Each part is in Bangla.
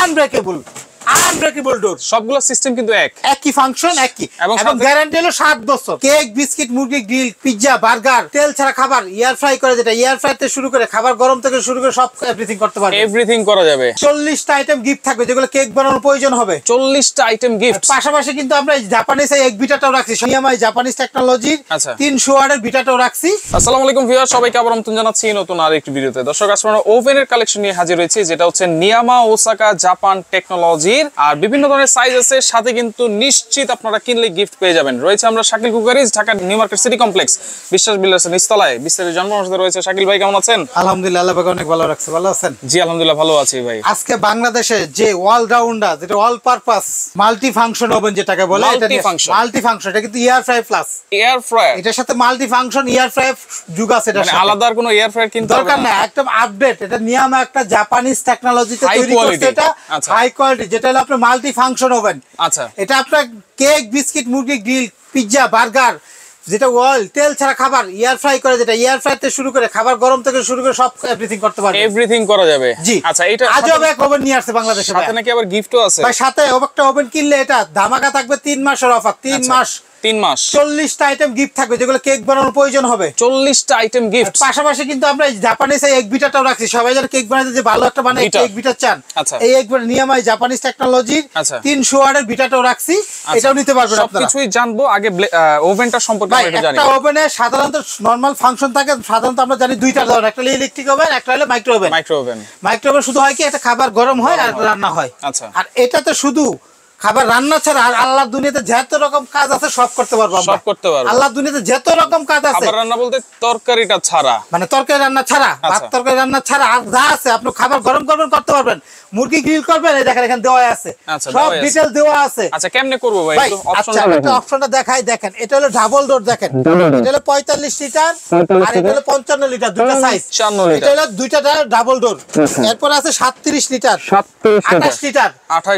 আনব্রেকেবল ডোর। সবগুলো সিস্টেম কিন্তু একই ফাংশন, একই এবং গ্যারান্টি হলো 7 বছর। কেক, বিস্কিট, মুরগি গ্রিল, পিজ্জা, বার্গার, তেল ছাড়া খাবার, এয়ার ফ্রাই করে, যেটা এয়ার ফ্রাই থেকে শুরু করে খাবার গরম থেকে শুরু করে সব এভরিথিং করতে পারবে। এভরিথিং করা যাবে। 40টা আইটেম গিফট থাকবে যেগুলো কেক বানানোর প্রয়োজন হবে। 40টা আইটেম গিফট। পাশাপাশি কিন্তু আমরা জাপানিজ এই বিটাটাও রাখছি, নিয়ামা জাপানিজ টেকনোলজির 300 ওয়াটের বিটাটাও রাখছি। আসসালামু আলাইকুম ভিউয়ার, সবাইকে আবার আমন্ত্রণ জানাচ্ছি নতুন আরেকটি ভিডিওতে। দর্শক, আজকে আমরা ওভেনের কালেকশন নিয়ে হাজির হয়েছি, যেটা হচ্ছে নিয়ামা ওসাকা জাপান টেকনোলজির। আর বিভিন্ন ধরনের সাইজ আছে, সাথে কিন্তু নিশ্চিত আপনারা কিনলে গিফট পেয়ে যাবেন। রয়েছে আমরা Shakil cookeries, Dhaka new market city complex, বিশ্বাস বিল্ডার্স নিচতলায়। বিস্তারিত জানবো আমার সাথে রয়েছে শাকিল ভাই। কেমন আছেন? আলহামদুলিল্লাহ, আল্লাহ পাক অনেক ভালো রাখছে। ভালো আছেন? জি আলহামদুলিল্লাহ ভালো আছি ভাই। আজকে বাংলাদেশে যে অলরাউন্ডার, যেটা all purpose multi function oven যেটাকে বলে, মাল্টি ফাংশন, এটা কিন্তু air fry plus air fry, এটার সাথে মাল্টি ফাংশন এয়ার ফ্রাই যুগ আছে। এটা মানে আলাদা কোনো এয়ার ফ্রাই কিনতে দরকার না, একদম আপডেট। এটা নিয়ামা একটা জাপানিজ টেকনোলজিতে তৈরি করছে, এটা হাই কোয়ালিটি, যেটা হলো আপনার মাল্টি ফাংশন ওভেন। আচ্ছা, এটা আপনার কেক, বিস্কিট, মুরগি গ্রিল, পিজ্জা, বার্গার, যেটা অয়েল তেল ছাড়া খাবার এয়ার ফ্রাই করে, যেটা এয়ার ফ্রাই থেকে শুরু করে খাবার গরম থেকে শুরু করে সব এভরিথিং করতে পারবে। এভরিথিং করা যাবে। জি। আচ্ছা, এটা আজব এক ওভেন নিয়ে আসছে বাংলাদেশে। সাথে নাকি আবার গিফটও আছে ভাই, সাথে একটা ওভেন কিনলে এটা ধামাকা থাকবে 3 মাসের অফার। 3 মাস 40টা আইটেম গিফট থাকবে যেগুলো কেক বানানোর প্রয়োজন হবে। 40টা আইটেম গিফট। পাশাপাশি কিন্তু আমরা জাপানিজ এই এগ বিটাটাও রাখছি। সবাই যারা কেক বানাতে যে ভালো একটা বানায় এগ বিটা চান, এই এগ বিটা নিয়ামা জাপানিজ টেকনোলজির 300 ওয়াটের বিটাটাও রাখছি, এটাও নিতে পারবেন আপনারা। সবকিছুই জানবো, আগে ওভেনটা সম্পর্কে আমরা একটু জানি। একটা ওভেনে সাধারণত নরমাল ফাংশন থাকে, সাধারণত আমরা জানি দুইটা ধরনের, একটা হলো ইলেকট্রিক ওভেন, একটা হলো মাইক্রো ওভেন। মাইক্রো ওভেন শুধু হয় কি একটা খাবার গরম হয় আর রান্না হয়। আচ্ছা, আর এটাতে শুধু খাবার রান্না ছাড়া আর আল্লাহর দুনিয়াতে যত রকম কাজ আছে সব করতে পারবো আমরা। সব করতে পারবো। আল্লাহর দুনিয়াতে যত রকম কাজ আছে, খাবার রান্না বলতে তরকারিটা ছাড়া, মানে তরকারি রান্না ছাড়া, ভাত তরকারি রান্না ছাড়া আর যা আছে আপনি খাবার গরম করবেন করতে পারবেন। মুরগি গ্রিল করবেন, এই দেখেন এখানে দেওয়া আছে, সব ডিটেইল দেওয়া আছে। আচ্ছা, কেমনে করব ভাই? একটু অপশনটা দেখাই। দেখেন এটা হলো ডাবল ডোর, দেখেন এটা হলো 45 লিটার আর এটা হলো 55 লিটার, দুটো সাইজ। এটা হলো দুইটা ডাবল ডোর। এরপর আছে 37 লিটার, 28 লিটার।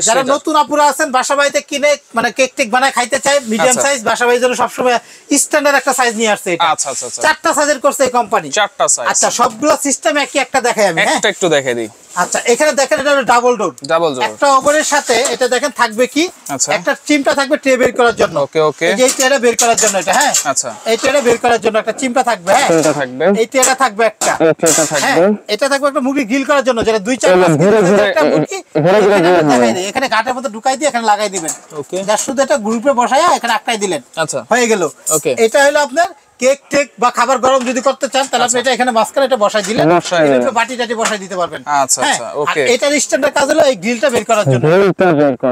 যারা নতুন আপুরা আছেন বাসা বাড়িতে কিনে মানে কেক টেক বানায় খাইতে চাই, মিডিয়াম সাইজ, বাসা বাড়ির জন্য সবসময় স্ট্যান্ডার্ড একটা সাইজ নিয়ে আসছে এটা। আচ্ছা আচ্ছা, 4টা সাইজের করছে এই কোম্পানি, 4টা সাইজ। আচ্ছা, সবগুলো সিস্টেম একটা দেখাই আমি, হ্যাঁ একটু দেখাই দিই। আচ্ছা, এখানে দেখেন এটা হলো ডাবল ডোর। একটা ওভেনের সাথে এটা দেখেন থাকবে কি, একটা চিমটা থাকবে ট্রে বের করার জন্য। ওকে ওকে, এই যে ট্রেটা বের করার জন্য এটা, হ্যাঁ আচ্ছা, এই ট্রেটা বের করার জন্য একটা চিমটা থাকবে, হ্যাঁ এটা থাকবে, এই ট্রেটা থাকবে একটা, এটা থাকবে, এটা থাকবে একটা মুরগি গ্রিল করার জন্য, যেটা 2-4 মাস একটা মুরগি এখানে গাটের মধ্যে ঢুকাই দিয়ে এখানে লাগাই দিবেন। ওকে, যা শুধু এটা গ্রুপে বসায়া এখানে আটকাই দিলেন, আচ্ছা হয়ে গেল। ওকে, এটা হলো আপনার কেক টেক বা খাবার গরম যদি করতে চান তাহলে আপনি এটা এখানে মাঝখানে এটা বসাই দিলেন, এটা বাটি টাটি বসাই দিতে পারবেন। আচ্ছা আচ্ছা, ওকে। এটার স্ট্যান্ডার্ড কাজ হলো এই গ্রিলটা বের করার জন্য।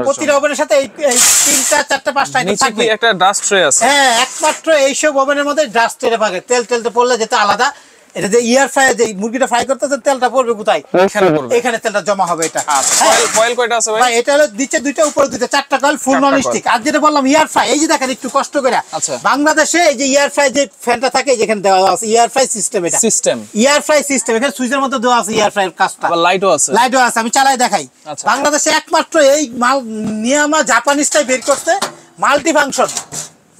প্রতিটা ওভেনের সাথে এই 3টা 4টা 5টা আইটেম থাকবে। নিচে একটা ডাস্ট ট্রে আছে, হ্যাঁ, একমাত্র এইসব ওভেনের মধ্যে ডাস্ট ট্রে পাবে। তেল পড়লে যেটা আলাদা, এটা যে ইয়ার ফ্রাই যে মুরগিটা ফ্রাই করতেছে তেলটা পড়বে কোথায়? এখানে তেলটা জমা হবে। এটা কয়েল কয়টা আছে ভাই? এটা হলো নিচে দুইটা উপরে দুইটা, 4টা কয়েল ফুল নন স্টিক। আর যেটা বললাম ইয়ার ফ্রাই, এই যে দেখেন একটু কষ্ট করে, বাংলাদেশে এই যে ইয়ার ফ্রাই যে ফ্যানটা থাকে যেখানে দেওয়া আছে ইয়ার ফ্রাই সিস্টেম, এটা সিস্টেম ইয়ার ফ্রাই সিস্টেম। এখানে সুইচের মধ্যে দেওয়া আছে ইয়ার ফ্রাইয়ের কাজটা, লাইটও আছে, আমি চালাই দেখাই। বাংলাদেশে একমাত্র এই মাল নিয়ামা জাপানিজটাই বের করতে, মাল্টি ফাংশন,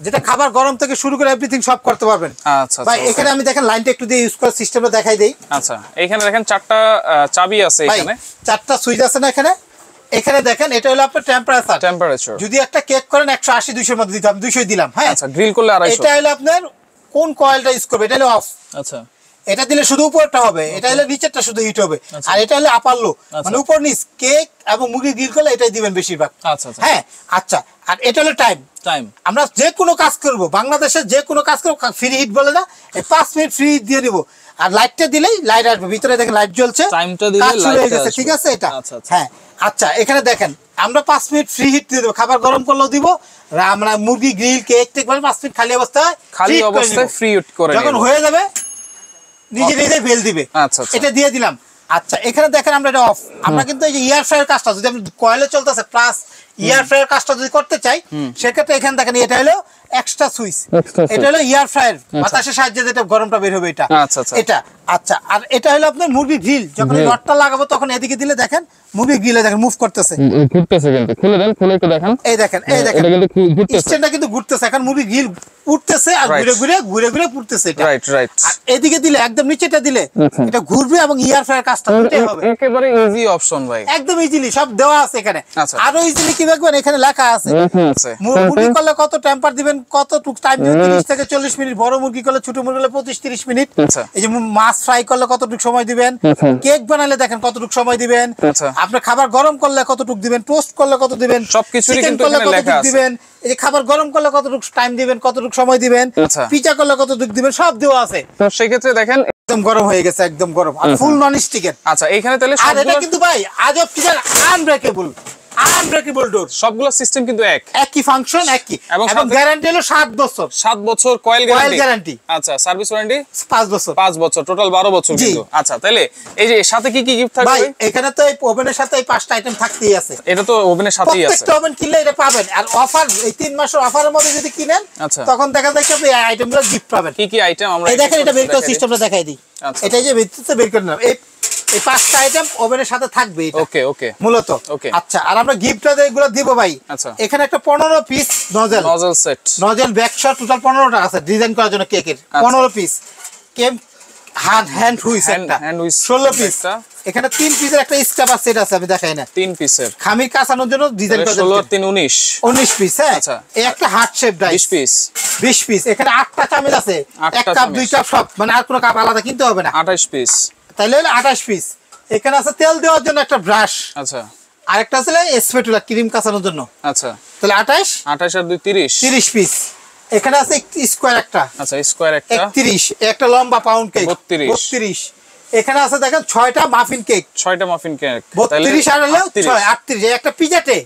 যেটা খাবার গরম থেকে শুরু করে এভরিথিং সব করতে পারবেন। আচ্ছা ভাই, এখানে আমি দেখেন লাইনটা একটু দিয়ে ইউজ করার সিস্টেমটা দেখাই দেই। আচ্ছা, এখানে দেখেন 4টা চাবি আছে, এখানে 4টা সুইচ আছে না এখানে। এখানে দেখেন এটা হলো আপনার টেম্পারেচার। যদি একটা কেক করেন 180-200 এর মধ্যে দিতে হবে, 200 দিলাম, হ্যাঁ। আচ্ছা, গ্রিল করলে 250। এটা হলো আপনার কোন কয়েলটা ইউজ করবে, এটা হলো অফ। আচ্ছা, এটা দিলে শুধু উপরটা হবে, এটা হলো নিচেরটা শুধু হিট হবে। আর এটা হলো আপার লো, মানে উপর নিচ। কেক এবং মুরগি গ্রিল করলে এটাই দিবেন বেশিরভাগ। আচ্ছা, হ্যাঁ আচ্ছা। আর এটা হলো টাইম। আমরা যে কোনো কাজ করব, বাংলাদেশে যে কোনো কাজ করব, ফ্রি হিট বলে না, 5 মিনিট ফ্রি হিট দিয়ে দিব। আর লাইটটা দিলেই লাইট আসবে, ভিতরে দেখেন লাইট জ্বলছে, টাইমটা দিলে লাইট আসবে, ঠিক আছে এটা। হ্যাঁ আচ্ছা, এখানে দেখেন আমরা 5 মিনিট ফ্রি হিট দিয়ে দেব, খাবার গরম করলেও দিব। আমরা মুরগি গ্রিল কেক টেক বলে 5 মিনিট খালি অবস্থায় ফ্রি হিট করে যখন হয়ে যাবে নিজে বেল দিবে। আচ্ছা, এটা দিয়ে দিলাম। আচ্ছা, এখানে দেখেন আমরা এটা অফ। আমরা কিন্তু এই যে ইয়ার ফ্রাইয়ের কাজটা যদি আমি কয়েলে চলতেছে প্লাস ইয়ার ফ্রাইয়ের কাজটা যদি করতে চাই, সেক্ষেত্রে এখানে দেখেন এটা হলো এক্সট্রা সুইচ, এটা হলো এয়ার ফ্রায়ার, বাতাসের সাহায্যে যেটা গরমটা বের হবে এটা। এটা আচ্ছা, আর এটা হলো আপনার মুরগি গ্রিল, যখন রডটা লাগাবো তখন এদিকে দিলে দেখেন মুরগি গ্রিলে দেখেন মুভ করতেছে, ঘুরতেছে কিন্তু খুলে দেন, খুলে একটু দেখেন, এই দেখেন এটা কিন্তু স্ট্যান্ডটা কিন্তু ঘুরতেছে, এখন মুরগি গ্রিল উঠতেছে আর ঘুরে ঘুরে পুড়তেছে এটা। Right right. আর এদিকে দিলে একদম নিচেটা দিলে এটা ঘুরবে এবং এয়ার ফ্রায়ার কাজটা দুটোই হবে। একেবারে ইজি অপশন ভাই, একদম ইজিলি সব দেওয়া আছে এখানে। আরো ইজিলি কি দেখবেন এখানে লেখা আছে মুরগি করলে কত টেম্পার দিবেন, কতটুকু টাইম দিবেন, 30 থেকে 40 মিনিট, বড় মুরগি করলে ছোট মুরগি করলে 25-30 মিনিট। এই যে মাছ ফ্রাই করলে কতটুকু সময় দিবেন, কেক বানালে দেখেন কতটুকু সময় দিবেন, আপনি খাবার গরম করলে কতটুকু দিবেন, টোস্ট করলে কত দিবেন, সবকিছুরই কিন্তু এখানে লেখা আছে। দিবেন এই যে খাবার গরম করলে কতটুকু টাইম দিবেন, কতটুকু সময় দিবেন, পিজা করলে কতটুকু দিবেন, সব দেওয়া আছে। তো সেই ক্ষেত্রে দেখেন একদম গরম হয়ে গেছে, একদম গরম আর ফুল নন স্টিকের। আচ্ছা এইখানে তাহলে আর এটা কিন্তু ভাই আজব কি জানেন, আনব্রেকেবল ডোর, সবগুলো সিস্টেম কিন্তু একই ফাংশন একই, এবং গ্যারান্টি হলো 7 বছর। 7 বছর কয়েল গ্যারান্টি। আচ্ছা সার্ভিস ওয়ারেন্টি 5 বছর। 5 বছর, টোটাল 12 বছর কিন্তু। আচ্ছা তাহলে এই যে সাথে কি কি গিফট থাকবে ভাই? এখানে তো এই ওভেনের সাথে এই 5টা আইটেম থাকতেই আছে। এটা তো ওভেনের সাথেই আছে, প্রত্যেকটা ওভেন কিনলে এটা পাবেন। আর অফার এই 3 মাসের অফারের মধ্যে যদি কিনেন তখন দেখা যায় আপনি এই আইটেমগুলো গিফট পাবেন। কি কি আইটেম আমরা এই দেখেন, এটা বের করে সিস্টেমটা দেখাই দিই। এটাই যে ভিতরে বের করে নাও, এই 5টা আইটেম ওভেনের সাথে থাকবে এটা। ওকে ওকে মূলত আচ্ছা, আর আমরা গিফটটা এগুলো দিব ভাই। আচ্ছা এখানে একটা 15 piece nozzle set, nozzle back shot total 15টা আছে ডিজাইন করার জন্য কেকের। 15 পিস কেম হ্যান্ড হুইস একটা 16 পিস। এখানে 3 পিসের একটা স্ক্রাবার সেট আছে, আমি দেখাই না। 3 পিসের খামির কাঁচানোর জন্য ডিজাইন করা 16 3 19 পিস। হ্যাঁ এই একটা হার্ট শেপ ডাইস 20 পিস। এখানে 8টা চামচ আছে, এক কাপ 2 কাপ সব, মানে আর কোনো কাপ আলাদা কিনতে হবে না। 28 পিস, তাইলে 28 পিস। এখানে আছে তেল দেওয়ার জন্য একটা ব্রাশ। আচ্ছা আরেকটা আছে স্প্যাটুলা ক্রিম কাঁচানোর জন্য। আচ্ছা তাহলে 28 আর 2 30 পিস। এখানে আছে স্কয়ার একটা, আচ্ছা স্কয়ার একটা 31, একটা লম্বা পাউন্ড কেক 32। এখানে আছে দেখেন 6টা মাফিন কেক, 6টা মাফিন কেক 32 আর হলো 6 38। একটা পিজা ট্রে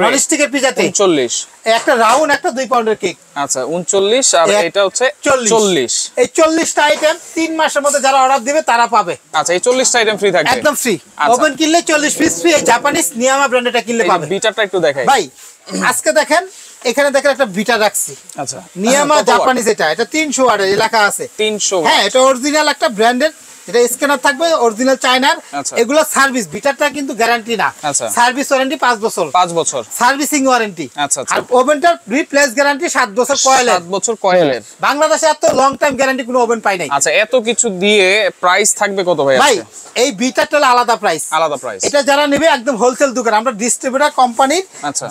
নন স্টিকের পিজা ট্রে 39। একটা রাউন্ড একটা 2 পাউন্ডের কেক, আচ্ছা 39। আর এটা হচ্ছে 40। এই 40টা আইটেম 3 মাসের মধ্যে যারা অর্ডার দিবে তারা পাবে। আচ্ছা এই 40টা আইটেম ফ্রি থাকবে, একদম ফ্রি। ওভেন কিনলে 40 পিস ফ্রি। জাপানিজ নিয়ামা ব্র্যান্ডেরটা কিনলে পাবে। বিটারটা একটু দেখাই ভাই। আজকে দেখেন এখানে দেখেন একটা বিটা রাখছি। আচ্ছা নিয়ামা জাপানিজ, এটা 300 ওয়াট লেখা আছে 300। হ্যাঁ এটা অরিজিনাল একটা ব্র্যান্ডের, এটা স্ক্যানার থাকবে অরিজিনাল চায়নার। এগুলো সার্ভিস, বিটারটা কিন্তু গ্যারান্টি না, সার্ভিস ওয়ারেন্টি 5 বছর, 5 বছর সার্ভিসিং ওয়ারেন্টি। আচ্ছা আর ওভেনটার রিপ্লেস গ্যারান্টি 7 বছর কয়েলের। 7 বছর কয়েলের। বাংলাদেশে এত লং টাইম গ্যারান্টি কোনো ওভেন পাই নাই। আচ্ছা এত কিছু দিয়ে প্রাইস থাকবে কত ভাই? ভাই এই বিটারটা আলাদা প্রাইস, আলাদা প্রাইস। এটা যারা নেবে একদম হোলসেল দোকান, আমরা ডিস্ট্রিবিউটর কোম্পানি,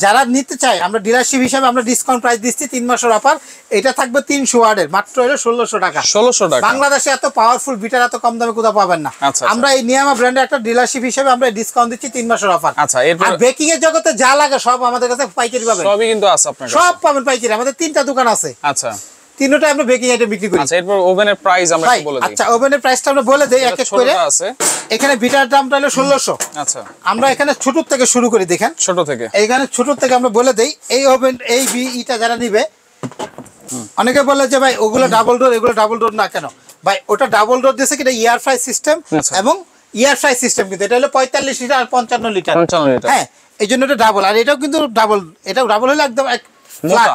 যারা নিতে চায় আমরা ডিলারশিপ হিসেবে আমরা ডিসকাউন্ট প্রাইস দিচ্ছি 3 মাসের অফার। এটা থাকবে 300 ওয়াটের, মাত্র হলো 1600 টাকা। 1600 টাকা। বাংলাদেশে এত পাওয়ারফুল বিটার এত কম দামে কোথাও পাবেন না। আমরা এই নিয়ামা ব্র্যান্ডের একটা ডিলারশিপ হিসেবে আমরা ডিসকাউন্ট দিচ্ছি 3 মাসের অফার। আচ্ছা এরপর বেকিং এর জগতে যা লাগে সব আমাদের কাছে পাইকারি পাবেন, সবই কিন্তু আছে আপনার কাছে, সব পাবেন পাইকারি। আমাদের 3টা দোকান আছে। আচ্ছা তিনটা আমরা বেকিং আইটেম বিক্রি করি। আচ্ছা এরপর ওভেনের প্রাইস আমরা একটু বলে দিই। আচ্ছা ওভেনের প্রাইসটা আমরা বলে দেই এক এক করে। এখানে বিটার দামটা হলো 1600। আচ্ছা আমরা এখানে ছোট থেকে শুরু করি, দেখেন ছোট থেকে। এইখানে ছোট থেকে আমরা বলে দেই। এই ওভেন এই বিটা যারা নিবে, অনেকে বলে যে ভাই ওগুলো ডাবল ডোর, এগুলো ডাবল ডোর না কেন? ভাই ওটা ডাবল ডোর দিয়েছে কিনা এয়ার ফ্রাই সিস্টেম, এবং এয়ার ফ্রাই সিস্টেম কিন্তু এটা হলো 45 লিটার আর 55 লিটার। হ্যাঁ এই জন্য এটা ডাবল। আর এটাও কিন্তু ডাবল, এটাও ডাবল হলে একদম মোটা,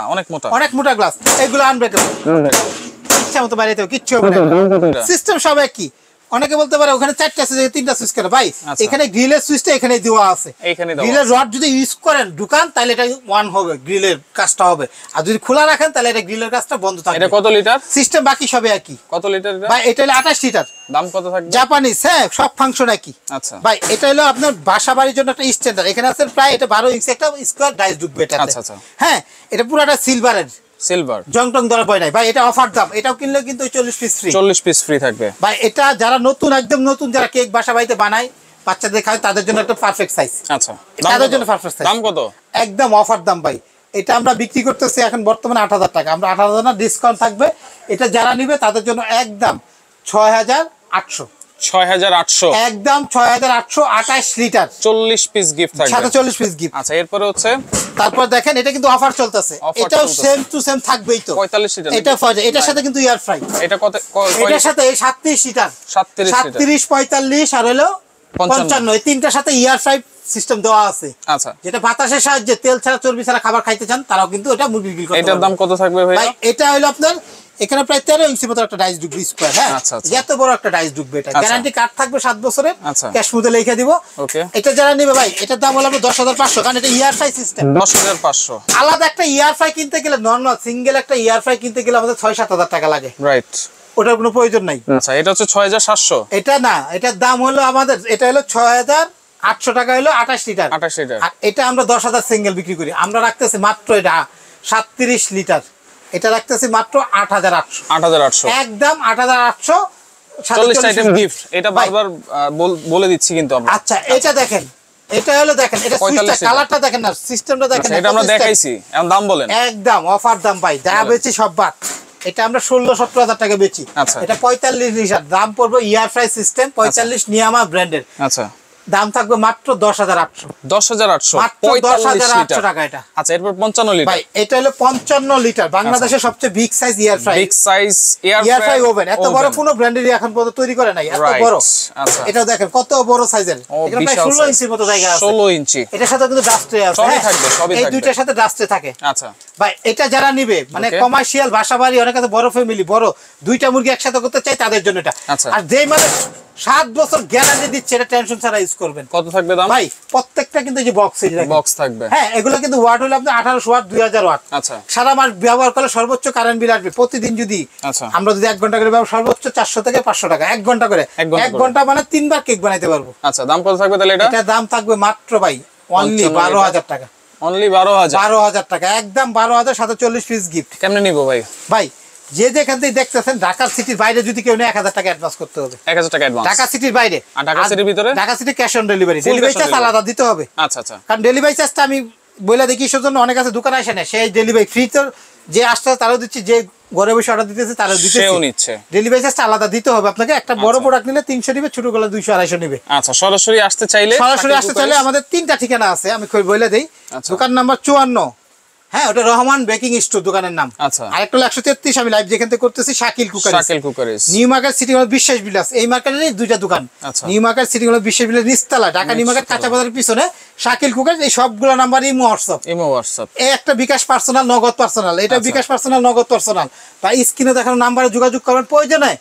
অনেক মোটা গ্লাস। এগুলো আনব্রেকেবল, ইচ্ছা মতো বাইরেতেও কিচ্ছু হবে না, সিস্টেম সব একই। অনেকে বলতে পারে ওখানে 4টা আছে, 3টা সুইচ কেন? ভাই এখানে গ্রিলের সুইচটা এখানে দেওয়া আছে। গ্রিলের রড যদি ইউজ করেন ঢুকান তাহলে এটা অন হবে, গ্রিলের কাজটা হবে। আর যদি খোলা রাখেন তাহলে এটা গ্রিলের কাজটা বন্ধ থাকবে। এটা কত লিটার সিস্টেম? বাকি সবে একই। কত লিটার এটা? ভাই এটা হলো 28 লিটার। দাম কত থাকবে? জাপানিজ, হ্যাঁ সব ফাংশন একই। আচ্ছা ভাই এটা হলো আপনার বাসা বাড়ির জন্য একটা স্ট্যান্ডার্ড। এখানে আছে প্রায় এটা 12 ইঞ্চি একটা স্কয়ার ডাইস ঢুকবে এটা। আচ্ছা আচ্ছা হ্যাঁ এটা পুরোটা সিলভারের, সিলভার, জং টং ধরা পড়ে নাই ভাই। এটা অফার দাম, এটাও কিনলে কিন্তু 40 পিস ফ্রি। 40 পিস ফ্রি থাকবে ভাই। এটা যারা নতুন, একদম নতুন, যারা কেক বাসা বাড়িতে বানায় বাচ্চাদের খায় তাদের জন্য একটা পারফেক্ট সাইজ। আচ্ছা তাদের জন্য পারফেক্ট সাইজ। দাম কত? একদম অফার দাম ভাই। এটা আমরা বিক্রি করতেছি এখন বর্তমানে 8000 টাকা। আমরা 8000 না ডিসকাউন্ট থাকবে। এটা যারা নিবে তাদের জন্য একদম 6800। 6800 একদম 6800, 28 লিটার 40 পিস গিফট থাকবে, সাথে 40 পিস গিফট। আচ্ছা এরপর হচ্ছে তারপর দেখেন এটা কিন্তু অফার চলতেছে, এটাও সেম টু সেম থাকবেই তো 45 লিটার। এটা এটার সাথে কিন্তু এয়ার ফ্রাই। এটা কত? এটার সাথে 37 লিটার, 37 35 45 আর হলো 55 এই তিনটার সাথে ইয়ার ফ্রাই সিস্টেম দেওয়া আছে। আচ্ছা, যেটা বাতাসের সাহায্যে তেল ছাড়া চর্বি ছাড়া খাবার খাইতে চান তারাও কিন্তু এটা মুরগির গ্রিল করতে এটার দাম কত থাকবে ভাই? এটা হলো আপনার এখানে প্রায় 13 ইঞ্চি মতো একটা ডাইস ঢুকবে স্কয়ার। হ্যাঁ, এত বড় একটা ডাইস ঢুকবে। এটা গ্যারান্টি কার্ড থাকবে 7 বছরের, ক্যাশ মুতে লিখে দিব। ওকে, এটা যারা নেবে ভাই এটার দাম হলো 10,500, কারণ এটা ইয়ার ফ্রাই সিস্টেম। 10,500। আলাদা একটা ইয়ার ফ্রাই কিনতে গেলে নরমাল সিঙ্গেল একটা ইয়ার ফ্রাই কিনতে গেলে আমাদের 6-7 হাজার টাকা লাগে। রাইট, ওটার কোনো প্রয়োজন নাই। আচ্ছা, এটা হচ্ছে 6,700। এটা না, এটার দাম হলো আমাদের, এটা হলো 6,800 টাকা, হলো 28 লিটার। 28 লিটার। আর এটা আমরা 10,000 সিঙ্গেল বিক্রি করি। আমরা রাখতেছি মাত্র এটা 37 লিটার, এটা রাখতেছি মাত্র 8,800। 8,800 একদম 8,800। 40 আইটেম গিফট। এটা বারবার বলে দিচ্ছি কিন্তু আমরা। আচ্ছা, এটা দেখেন, এটা হলো দেখেন, এটা সুইচটা কালারটা দেখেন না, সিস্টেমটা দেখেন। এটা আমরা দেখাইছি, এখন দাম বলেন। একদম অফার দাম ভাই, যা বেচি সব বাদ। এটা আমরা 16-17 হাজার টাকা বেচি। এটা 45 লিটার, দাম পড়বে ইয়ার ফ্রাই সিস্টেম, 45 নিয়ামা ব্র্যান্ডের। আচ্ছা, দাম থাকবে মাত্র 10,800। 10,800, মাত্র 10,800 টাকা এটা। আচ্ছা, এরপর 55 লিটার। ভাই এটা হলো 55 লিটার, বাংলাদেশের সবচেয়ে বিগ সাইজ ইয়ার ফ্রাই। বিগ সাইজ ইয়ার ফ্রাই ওভেন। এত বড় কোনো ব্র্যান্ডেরই এখন পর্যন্ত তৈরি করে নাই, এত বড়। আচ্ছা, এটা দেখেন কত বড় সাইজের, এটা প্রায় 16 ইঞ্চির মতো জায়গা আছে। 16 ইঞ্চি। এটার সাথে কিন্তু ডাস্ট ট্রে আছে। সবই থাকবে, সবই থাকবে। এই দুইটার সাথে ডাস্ট ট্রে থাকে। আচ্ছা ভাই, এটা যারা নিবে মানে কমার্শিয়াল বাসাবাড়ি, অনেক আছে বড় ফ্যামিলি, বড় দুইটা মুরগি একসাথে করতে চাই, তাদের জন্য এটা। আর যেই মানে 7 বছর গ্যারান্টি দিচ্ছে, এটা টেনশন ছাড়া ইউজ করবেন। কত থাকবে দাম ভাই? প্রত্যেকটা কিন্তু এই যে বক্স থাকবে। হ্যাঁ, এগুলো কিন্তু ওয়াট হলো আপনার 1800 ওয়াট, 2000 ওয়াট। আচ্ছা, সারা মাস ব্যবহার করলে সর্বোচ্চ কারেন্ট বিল আসবে প্রতিদিন। যদি আমরা যদি 1 ঘন্টা করে ব্যবহার, সর্বোচ্চ 400 থেকে 500 টাকা 1 ঘন্টা করে। 1 ঘন্টা মানে 3 বার কেক বানাইতে পারবো। আচ্ছা, দাম কত থাকবে তাহলে? এটা দাম থাকবে মাত্র ভাই অনলি 12,000 টাকা। অনলি 12,000। 12,000 টাকা, একদম 12,000, সাথে 40 পিস গিফট। কেমনে নিব ভাই? ভাই, যে যেখান থেকে দেখতেছেন, ঢাকা সিটির বাইরে যদি কেউ নেয় 1,000 টাকা অ্যাডভান্স করতে হবে। 1,000 টাকা অ্যাডভান্স ঢাকা সিটির বাইরে। আর ঢাকা সিটির ভিতরে? Dhaka city cash on delivery. Delivery charge আলাদা দিতে হবে। আচ্ছা আচ্ছা, কারণ ডেলিভারি চার্জটা আমি বলে দেখি সেজন্য অনেক আছে দোকানে আসে না, সেই ডেলিভারি ফ্রি তো যে আসছে তারও দিচ্ছি, যে ঘরে বসে অর্ডার দিতেছে তারও দিতেছে, সেও নিচ্ছে। ডেলিভারি চার্জটা আলাদা দিতে হবে আপনাকে। একটা বড় প্রোডাক্ট নিলে 300 নিবে, ছোট গুলো 200-250 নিবে। আচ্ছা, সরাসরি আসতে চাইলে আমাদের 3টা ঠিকানা আছে, আমি বলে দেই। দোকান নাম্বার 54, হ্যাঁ, ওটা রহমান বেকিং স্টোর দোকানের নাম। আচ্ছা, আর একটা 133, আমি লাইভ যেখান থেকে করতেছি, Shakil cookeries. New market city হল বিশ্বাস বিলাস, এই মার্কেটেরই দুইটা দোকান। নিউ মার্কেট সিটি হল বিশ্বাস বিলাস নিচতলা, ঢাকা নিউ মার্কেট কাঁচা বাজারের পিছনে শাকিল কুকারিস। এই সবগুলো নাম্বার ইমো হোয়াটসঅ্যাপ। এই একটা বিকাশ পার্সোনাল, নগদ পার্সোনাল, এটা বিকাশ পার্সোনাল, নগদ পার্সোনাল। তাই স্ক্রিনে দেখানো নাম্বারে যোগাযোগ করবেন। প্রয়োজনে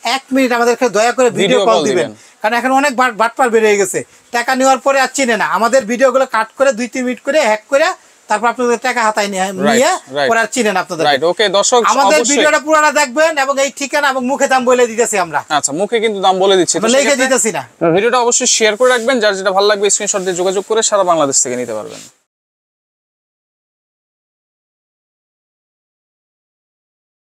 1 মিনিট আমাদেরকে দয়া করে ভিডিও কল দিবেন, কারণ এখন অনেক বাটপার বেড়ে গেছে। টাকা নেওয়ার পরে আর চিনে না, আমাদের ভিডিওগুলো কাট করে 2-3 মিনিট করে হ্যাক করে তারপর আপনাদের টাকা হাতায় নিয়ে পরে আর চিনেন আপনাদের। ওকে দর্শক, আমাদের ভিডিওটা পুরোটা দেখবেন এবং এই ঠিকানা এবং মুখে দাম বলে দিতেছি আমরা। আচ্ছা, মুখে কিন্তু দাম বলে দিচ্ছি, লিখে দিতেছি না। ভিডিওটা অবশ্যই শেয়ার করে রাখবেন, যার যেটা ভালো লাগবে স্ক্রিনশট দিয়ে যোগাযোগ করে সারা বাংলাদেশ থেকে নিতে পারবেন।